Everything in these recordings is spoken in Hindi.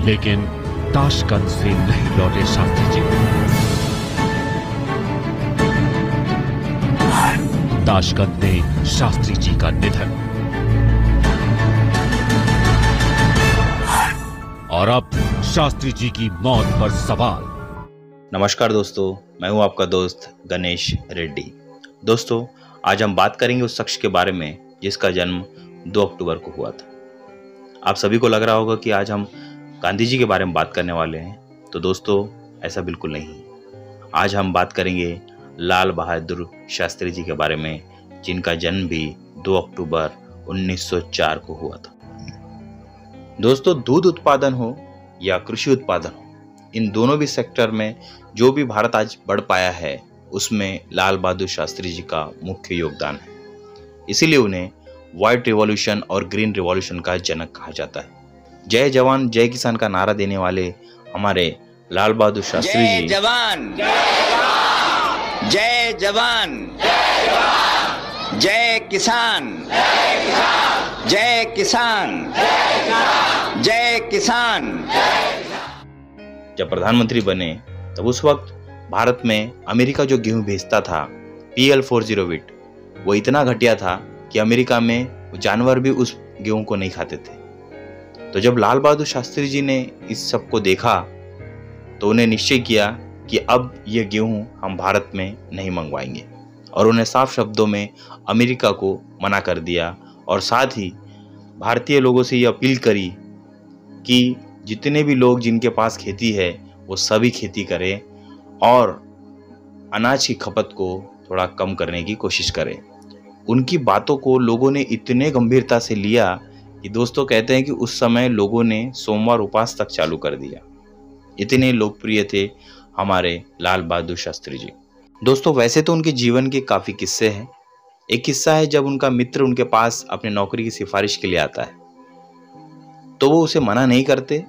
लेकिन ताशकंद से नहीं लौटे शास्त्री जी। ताशकंद ने शास्त्री जी का निधन। और अब शास्त्री जी की मौत पर सवाल। नमस्कार दोस्तों, मैं हूं आपका दोस्त गणेश रेड्डी। दोस्तों, आज हम बात करेंगे उस शख्स के बारे में जिसका जन्म 2 अक्टूबर को हुआ था। आप सभी को लग रहा होगा कि आज हम गांधी जी के बारे में बात करने वाले हैं, तो दोस्तों ऐसा बिल्कुल नहीं। आज हम बात करेंगे लाल बहादुर शास्त्री जी के बारे में, जिनका जन्म भी 2 अक्टूबर 1904 को हुआ था। दोस्तों, दूध उत्पादन हो या कृषि उत्पादन हो, इन दोनों भी सेक्टर में जो भी भारत आज बढ़ पाया है, उसमें लाल बहादुर शास्त्री जी का मुख्य योगदान है। इसीलिए उन्हें व्हाइट रिवॉल्यूशन और ग्रीन रिवॉल्यूशन का जनक कहा जाता है। जय जवान जय किसान का नारा देने वाले हमारे लाल बहादुर शास्त्री जी, जय जवान जय जवान जय किसान जय किसान जय किसान। जब प्रधानमंत्री बने तब उस वक्त भारत में अमेरिका जो गेहूं भेजता था PL-40 वीट, वो इतना घटिया था कि अमेरिका में जानवर भी उस गेहूं को नहीं खाते थे। तो जब लाल बहादुर शास्त्री जी ने इस सब को देखा तो उन्हें निश्चय किया कि अब ये गेहूं हम भारत में नहीं मंगवाएंगे, और उन्हें साफ शब्दों में अमेरिका को मना कर दिया। और साथ ही भारतीय लोगों से ये अपील करी कि जितने भी लोग जिनके पास खेती है वो सभी खेती करें और अनाज की खपत को थोड़ा कम करने की कोशिश करें। उनकी बातों को लोगों ने इतने गंभीरता से लिया कि दोस्तों कहते हैं कि उस समय लोगों ने सोमवार उपवास तक चालू कर दिया। इतने लोकप्रिय थे हमारे लाल बहादुर शास्त्री जी। दोस्तों, वैसे तो उनके जीवन के काफ़ी किस्से हैं। एक किस्सा है जब उनका मित्र उनके पास अपने नौकरी की सिफारिश के लिए आता है, तो वो उसे मना नहीं करते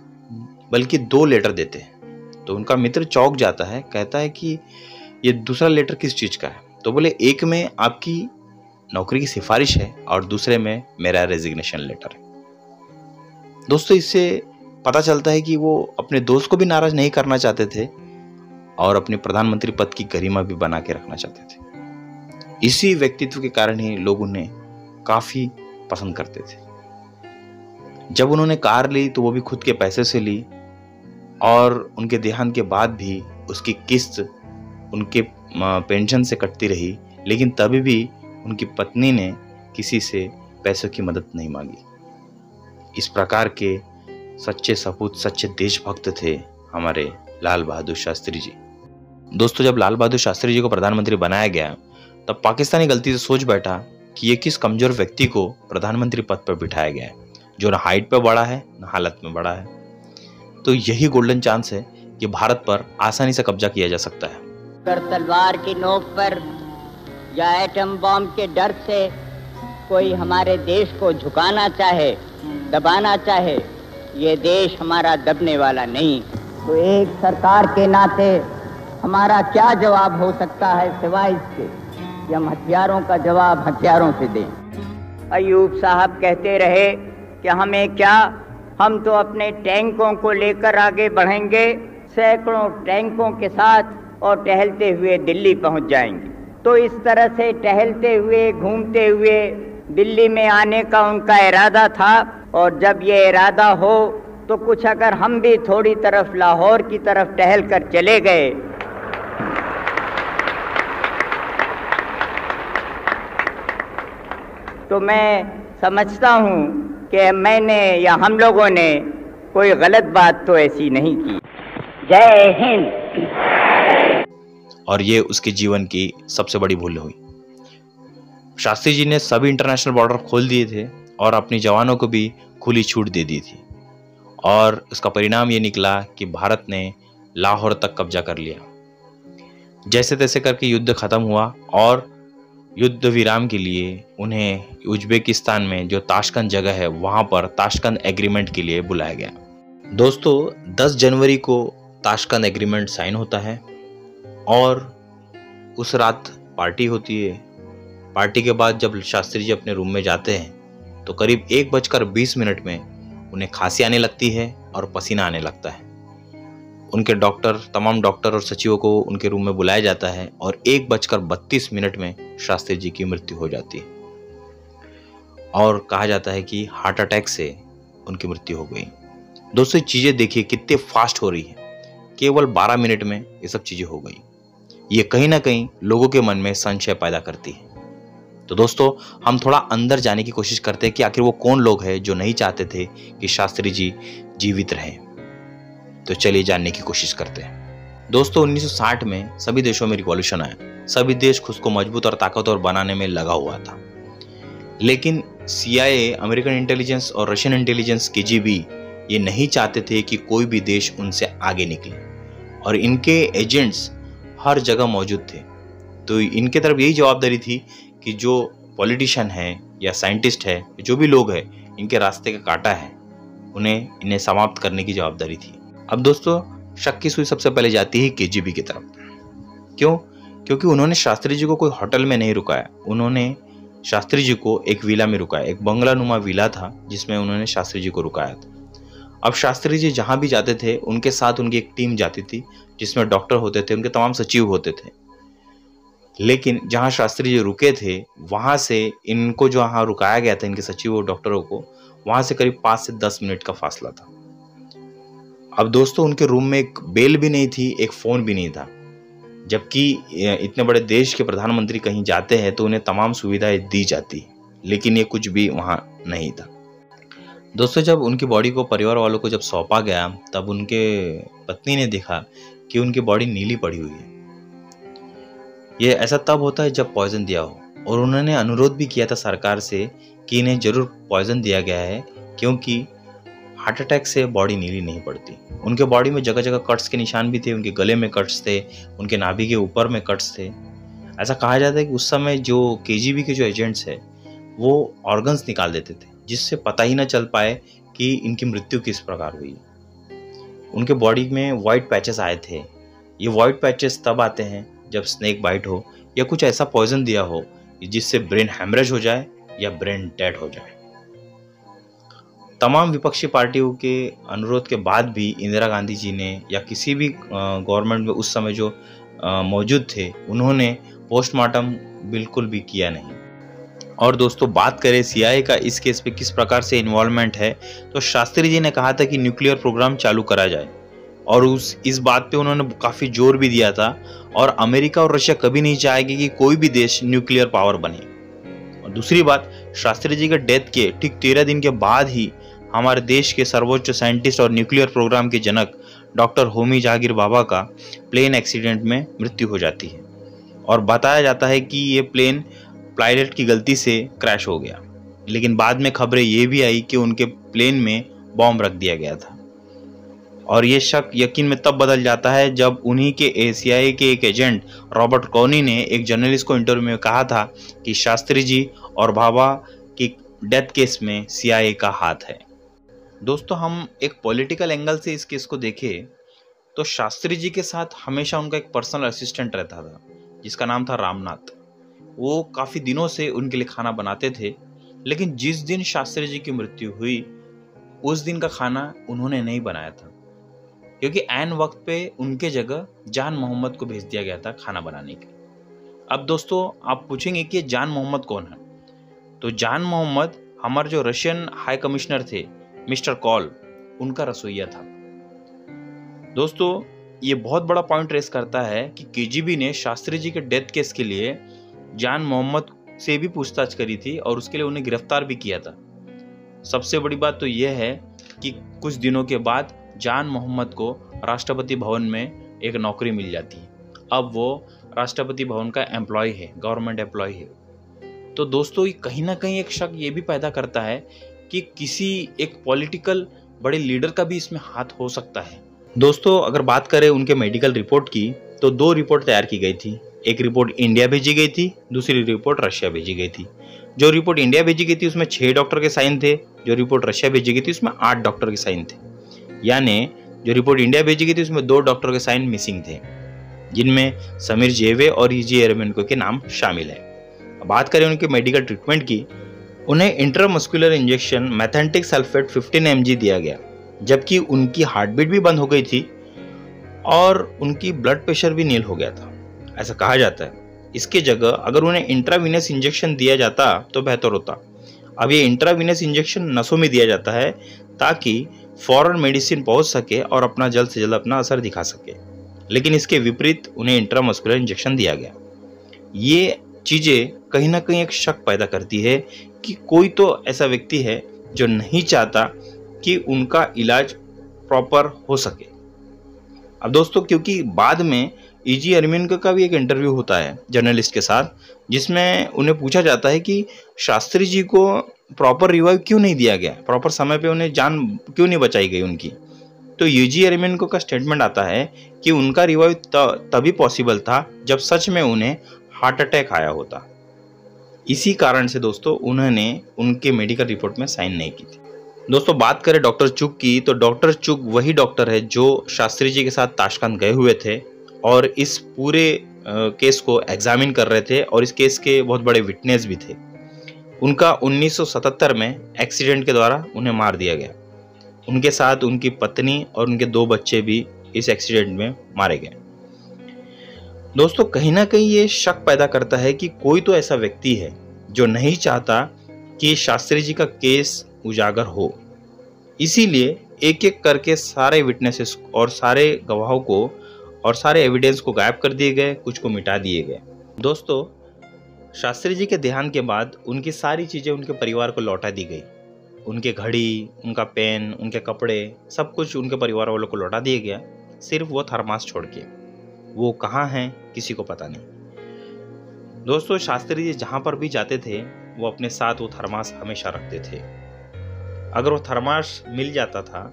बल्कि 2 लेटर देते हैं। तो उनका मित्र चौंक जाता है, कहता है कि ये दूसरा लेटर किस चीज़ का है? तो बोले, एक में आपकी नौकरी की सिफारिश है और दूसरे में मेरा रेजिग्नेशन लेटर है। दोस्तों, इससे पता चलता है कि वो अपने दोस्त को भी नाराज नहीं करना चाहते थे और अपने प्रधानमंत्री पद की गरिमा भी बना के रखना चाहते थे। इसी व्यक्तित्व के कारण ही लोग उन्हें काफी पसंद करते थे। जब उन्होंने कार ली तो वो भी खुद के पैसे से ली, और उनके देहांत के बाद भी उसकी किस्त उनके पेंशन से कटती रही, लेकिन तभी भी उनकी पत्नी ने किसी से पैसों की मदद नहीं मांगी। इस प्रकार के सच्चे सपूत, सच्चे देशभक्त थे हमारे लाल बहादुर शास्त्री जी। दोस्तों, जब लाल बहादुर शास्त्री जी को प्रधानमंत्री बनाया गया तब पाकिस्तानी गलती से सोच बैठा कि ये किस कमजोर व्यक्ति को प्रधानमंत्री पद पर बिठाया गया है, जो ना हाइट पे बड़ा है ना हालत में बड़ा है। तो यही गोल्डन चांस है कि भारत पर आसानी से कब्जा किया जा सकता है। अगर तलवार की नोक पर या एटम बॉम्ब के डर से कोई हमारे देश को झुकाना चाहे, दबाना चाहे, ये देश हमारा दबने वाला नहीं। तो एक सरकार के नाते हमारा क्या जवाब हो सकता है सिवाय इसके कि हम हथियारों का जवाब हथियारों से दें। अयूब साहब कहते रहे कि हमें क्या, हम तो अपने टैंकों को लेकर आगे बढ़ेंगे, सैकड़ों टैंकों के साथ, और टहलते हुए दिल्ली पहुंच जाएंगे। तो इस तरह से टहलते हुए, घूमते हुए दिल्ली में आने का उनका इरादा था। और जब ये इरादा हो तो कुछ अगर हम भी थोड़ी तरफ लाहौर की तरफ टहल कर चले गए तो मैं समझता हूँ कि मैंने या हम लोगों ने कोई गलत बात तो ऐसी नहीं की। जय हिंद। और ये उसके जीवन की सबसे बड़ी भूल हुई। शास्त्री जी ने सभी इंटरनेशनल बॉर्डर खोल दिए थे और अपनी जवानों को भी खुली छूट दे दी थी, और इसका परिणाम ये निकला कि भारत ने लाहौर तक कब्जा कर लिया। जैसे तैसे करके युद्ध खत्म हुआ और युद्ध विराम के लिए उन्हें उज्बेकिस्तान में जो ताशकंद जगह है वहां पर ताशकंद एग्रीमेंट के लिए बुलाया गया। दोस्तों, 10 जनवरी को ताशकंद एग्रीमेंट साइन होता है और उस रात पार्टी होती है। पार्टी के बाद जब शास्त्री जी अपने रूम में जाते हैं तो करीब 1:20 में उन्हें खांसी आने लगती है और पसीना आने लगता है। उनके तमाम डॉक्टर और सचिवों को उनके रूम में बुलाया जाता है और 1:32 में शास्त्री जी की मृत्यु हो जाती है और कहा जाता है कि हार्ट अटैक से उनकी मृत्यु हो गई। दोस्तों चीजें देखिए कितने फास्ट हो रही है, केवल 12 मिनट में ये सब चीजें हो गई। ये कहीं ना कहीं लोगों के मन में संशय पैदा करती है। तो दोस्तों हम थोड़ा अंदर जाने की कोशिश करते हैं कि आखिर वो कौन लोग हैं जो नहीं चाहते थे कि शास्त्री जी जीवित रहें। तो चलिए जानने की कोशिश करते हैं। दोस्तों 1960 में सभी देशों में रिवॉल्यूशन आया। सभी देश खुद को मजबूत और ताकतवर बनाने में लगा हुआ था, लेकिन CIA, अमेरिकन इंटेलिजेंस और रशियन इंटेलिजेंस KGB ये नहीं चाहते थे कि कोई भी देश उनसे आगे निकले और इनके एजेंट्स हर जगह मौजूद थे। तो इनके तरफ यही जवाबदारी थी कि जो पॉलिटिशियन है या साइंटिस्ट है, जो भी लोग हैं इनके रास्ते का कांटा है, इन्हें समाप्त करने की जवाबदारी थी। अब दोस्तों शक की सुई सबसे पहले जाती है KGB की तरफ। क्यों? क्योंकि उन्होंने शास्त्री जी को कोई होटल में नहीं रुकाया, उन्होंने शास्त्री जी को एक विला में रुकाया। एक बंगला नुमा विला था जिसमें उन्होंने शास्त्री जी को रुकाया था। अब शास्त्री जी जहां भी जाते थे उनके साथ उनकी एक टीम जाती थी जिसमें डॉक्टर होते थे, उनके तमाम सचिव होते थे। लेकिन जहां शास्त्री जी रुके थे वहां से इनको जहां रुकाया गया था, इनके सचिव और डॉक्टरों को, वहां से करीब 5 से 10 मिनट का फासला था। अब दोस्तों उनके रूम में एक बेल भी नहीं थी, एक फोन भी नहीं था, जबकि इतने बड़े देश के प्रधानमंत्री कहीं जाते हैं तो उन्हें तमाम सुविधाएं दी जाती, लेकिन ये कुछ भी वहां नहीं था। दोस्तों जब उनकी बॉडी को परिवार वालों को जब सौंपा गया तब उनके पत्नी ने देखा कि उनकी बॉडी नीली पड़ी हुई है। ये ऐसा तब होता है जब पॉइजन दिया हो, और उन्होंने अनुरोध भी किया था सरकार से कि इन्हें जरूर पॉइजन दिया गया है क्योंकि हार्ट अटैक से बॉडी नीली नहीं पड़ती। उनके बॉडी में जगह जगह कट्स के निशान भी थे, उनके गले में कट्स थे, उनके नाभि के ऊपर में कट्स थे। ऐसा कहा जाता है कि उस समय जो KGB के जो एजेंट्स है वो ऑर्गन्स निकाल देते थे जिससे पता ही ना चल पाए कि इनकी मृत्यु किस प्रकार हुई। उनके बॉडी में वाइट पैचेस आए थे। ये वाइट पैचेस तब आते हैं जब स्नेक बाइट हो या कुछ ऐसा पॉइजन दिया हो जिससे ब्रेन हैमरेज हो जाए या ब्रेन डेड हो जाए। तमाम विपक्षी पार्टियों के अनुरोध के बाद भी इंदिरा गांधी जी ने या किसी भी गवर्नमेंट में उस समय जो मौजूद थे उन्होंने पोस्टमार्टम बिल्कुल भी किया नहीं। और दोस्तों बात करें CIA का इस केस पे किस प्रकार से इन्वॉल्वमेंट है, तो शास्त्री जी ने कहा था कि न्यूक्लियर प्रोग्राम चालू करा जाए और इस बात पे उन्होंने काफ़ी जोर भी दिया था। और अमेरिका और रशिया कभी नहीं चाहेगी कि कोई भी देश न्यूक्लियर पावर बने। और दूसरी बात, शास्त्री जी के डेथ के ठीक 13 दिन के बाद ही हमारे देश के सर्वोच्च साइंटिस्ट और न्यूक्लियर प्रोग्राम के जनक डॉक्टर होमी जहांगीर भाभा का प्लेन एक्सीडेंट में मृत्यु हो जाती है और बताया जाता है कि ये प्लेन पायलट की गलती से क्रैश हो गया। लेकिन बाद में खबरें ये भी आई कि उनके प्लेन में बॉम्ब रख दिया गया था। और ये शक यकीन में तब बदल जाता है जब उन्हीं के CIA के एक एजेंट रॉबर्ट कॉनी ने एक जर्नलिस्ट को इंटरव्यू में कहा था कि शास्त्री जी और भाभा की डेथ केस में CIA का हाथ है। दोस्तों हम एक पॉलिटिकल एंगल से इस केस को देखें तो शास्त्री जी के साथ हमेशा उनका एक पर्सनल असिस्टेंट रहता था जिसका नाम था रामनाथ। वो काफ़ी दिनों से उनके लिए खाना बनाते थे, लेकिन जिस दिन शास्त्री जी की मृत्यु हुई उस दिन का खाना उन्होंने नहीं बनाया था क्योंकि ऐन वक्त पे उनके जगह जान मोहम्मद को भेज दिया गया था खाना बनाने के लिए। अब दोस्तों आप पूछेंगे कि जान मोहम्मद कौन है, तो जान मोहम्मद हमारे जो रशियन हाई कमिश्नर थे मिस्टर कॉल, उनका रसोइया था। दोस्तों ये बहुत बड़ा पॉइंट रेस करता है कि KGB ने शास्त्री जी के डेथ केस के लिए जान मोहम्मद से भी पूछताछ करी थी और उसके लिए उन्हें गिरफ्तार भी किया था। सबसे बड़ी बात तो यह है कि कुछ दिनों के बाद जान मोहम्मद को राष्ट्रपति भवन में एक नौकरी मिल जाती है। अब वो राष्ट्रपति भवन का एम्प्लॉय है, गवर्नमेंट एम्प्लॉय है। तो दोस्तों ये कहीं ना कहीं एक शक ये भी पैदा करता है कि किसी एक पॉलिटिकल बड़े लीडर का भी इसमें हाथ हो सकता है। दोस्तों अगर बात करें उनके मेडिकल रिपोर्ट की तो 2 रिपोर्ट तैयार की गई थी। एक रिपोर्ट इंडिया भेजी गई थी, दूसरी रिपोर्ट रशिया भेजी गई थी। जो रिपोर्ट इंडिया भेजी गई थी उसमें 6 डॉक्टर के साइन थे, जो रिपोर्ट रशिया भेजी गई थी उसमें 8 डॉक्टर के साइन थे। यानी जो रिपोर्ट इंडिया भेजी गई थी उसमें 2 डॉक्टर के साइन मिसिंग थे, जिनमें समीर जेवे और EG एरमेनको के नाम शामिल है। बात करें उनके मेडिकल ट्रीटमेंट की उन्हें इंट्रामस्कुलर इंजेक्शन मैथेंटिक सल्फेट 15 mg दिया गया, जबकि उनकी हार्ट बीट भी बंद हो गई थी और उनकी ब्लड प्रेशर भी नील हो गया था, ऐसा कहा जाता है। इसके जगह अगर उन्हें इंट्रावीनस इंजेक्शन दिया जाता तो बेहतर होता। अब ये इंट्रावीनस इंजेक्शन नसों में दिया जाता है ताकि फौरन मेडिसिन पहुंच सके और अपना जल्द से जल्द अपना असर दिखा सके, लेकिन इसके विपरीत उन्हें इंट्रामस्कुलर इंजेक्शन दिया गया। ये चीज़ें कहीं ना कहीं एक शक पैदा करती है कि कोई तो ऐसा व्यक्ति है जो नहीं चाहता कि उनका इलाज प्रॉपर हो सके। अब दोस्तों, क्योंकि बाद में E.G. अरविंद का भी एक इंटरव्यू होता है जर्नलिस्ट के साथ, जिसमें उन्हें पूछा जाता है कि शास्त्री जी को प्रॉपर रिवाइव क्यों नहीं दिया गया, प्रॉपर समय पे उन्हें जान क्यों नहीं बचाई गई उनकी। तो E.G. अरविंद का स्टेटमेंट आता है कि उनका रिवाइव तभी पॉसिबल था जब सच में उन्हें हार्ट अटैक आया होता। इसी कारण से दोस्तों उन्होंने उनके मेडिकल रिपोर्ट में साइन नहीं की थी। दोस्तों, बात करें डॉक्टर चुग की, तो डॉक्टर चुग वही डॉक्टर है जो शास्त्री जी के साथ ताशकंद गए हुए थे और इस पूरे केस को एग्जामिन कर रहे थे और इस केस के बहुत बड़े विटनेस भी थे। उनका 1977 में एक्सीडेंट के द्वारा उन्हें मार दिया गया। उनके साथ उनकी पत्नी और उनके 2 बच्चे भी इस एक्सीडेंट में मारे गए। दोस्तों, कहीं ना कहीं ये शक पैदा करता है कि कोई तो ऐसा व्यक्ति है जो नहीं चाहता कि शास्त्री जी का केस उजागर हो। इसीलिए एक एक करके सारे विटनेसेस और सारे गवाहों को और सारे एविडेंस को गायब कर दिए गए, कुछ को मिटा दिए गए। दोस्तों, शास्त्री जी के देहांत के बाद उनकी सारी चीज़ें उनके परिवार को लौटा दी गई। उनके घड़ी, उनका पेन, उनके कपड़े, सब कुछ उनके परिवार वालों को लौटा दिया गया, सिर्फ वो थर्मास छोड़ के। वो कहाँ हैं किसी को पता नहीं। दोस्तों, शास्त्री जी जहाँ पर भी जाते थे वो अपने साथ वो थर्मास हमेशा रखते थे। अगर वो थर्मास मिल जाता था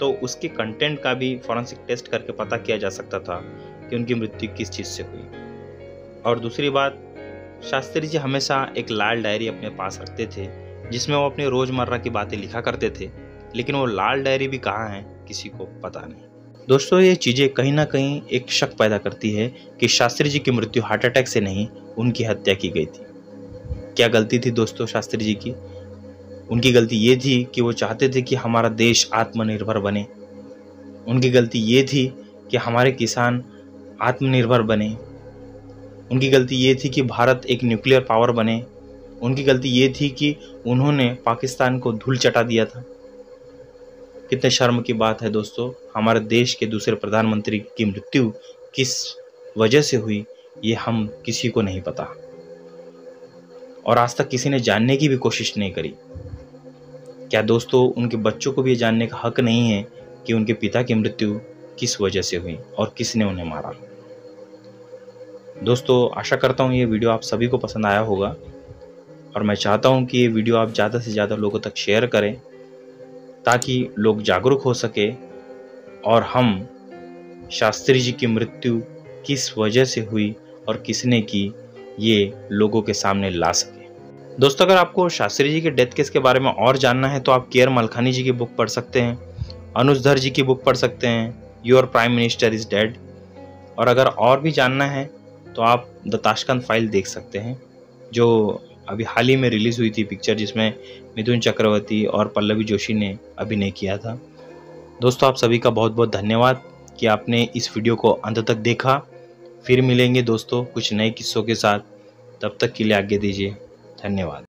तो उसके कंटेंट का भी फॉरेंसिक टेस्ट करके पता किया जा सकता था कि उनकी मृत्यु किस चीज़ से हुई। और दूसरी बात, शास्त्री जी हमेशा एक लाल डायरी अपने पास रखते थे जिसमें वो अपनी रोज़मर्रा की बातें लिखा करते थे, लेकिन वो लाल डायरी भी कहाँ है किसी को पता नहीं। दोस्तों, ये चीज़ें कहीं ना कहीं एक शक पैदा करती है कि शास्त्री जी की मृत्यु हार्ट अटैक से नहीं, उनकी हत्या की गई थी। क्या गलती थी दोस्तों शास्त्री जी की? उनकी गलती ये थी कि वो चाहते थे कि हमारा देश आत्मनिर्भर बने। उनकी गलती ये थी कि हमारे किसान आत्मनिर्भर बने। उनकी गलती ये थी कि भारत एक न्यूक्लियर पावर बने। उनकी गलती ये थी कि उन्होंने पाकिस्तान को धूल चटा दिया था। कितने शर्म की बात है दोस्तों, हमारे देश के दूसरे प्रधानमंत्री की मृत्यु किस वजह से हुई ये हम किसी को नहीं पता और आज तक किसी ने जानने की भी कोशिश नहीं करी। क्या दोस्तों, उनके बच्चों को भी ये जानने का हक नहीं है कि उनके पिता की मृत्यु किस वजह से हुई और किसने उन्हें मारा? दोस्तों, आशा करता हूँ ये वीडियो आप सभी को पसंद आया होगा और मैं चाहता हूँ कि ये वीडियो आप ज़्यादा से ज़्यादा लोगों तक शेयर करें ताकि लोग जागरूक हो सके और हम शास्त्री जी की मृत्यु किस वजह से हुई और किसने की ये लोगों के सामने ला सके। दोस्तों, अगर आपको शास्त्री जी के डेथ केस के बारे में और जानना है तो आप केयर मलखानी जी की बुक पढ़ सकते हैं, अनुज धर जी की बुक पढ़ सकते हैं, your prime minister is dead. और अगर और भी जानना है तो आप द ताशकंद फाइल देख सकते हैं, जो अभी हाल ही में रिलीज़ हुई थी पिक्चर, जिसमें मिथुन चक्रवर्ती और पल्लवी जोशी ने अभिनय किया था। दोस्तों, आप सभी का बहुत बहुत धन्यवाद कि आपने इस वीडियो को अंत तक देखा। फिर मिलेंगे दोस्तों कुछ नए किस्सों के साथ, तब तक के लिए आज्ञा दीजिए। धन्यवाद।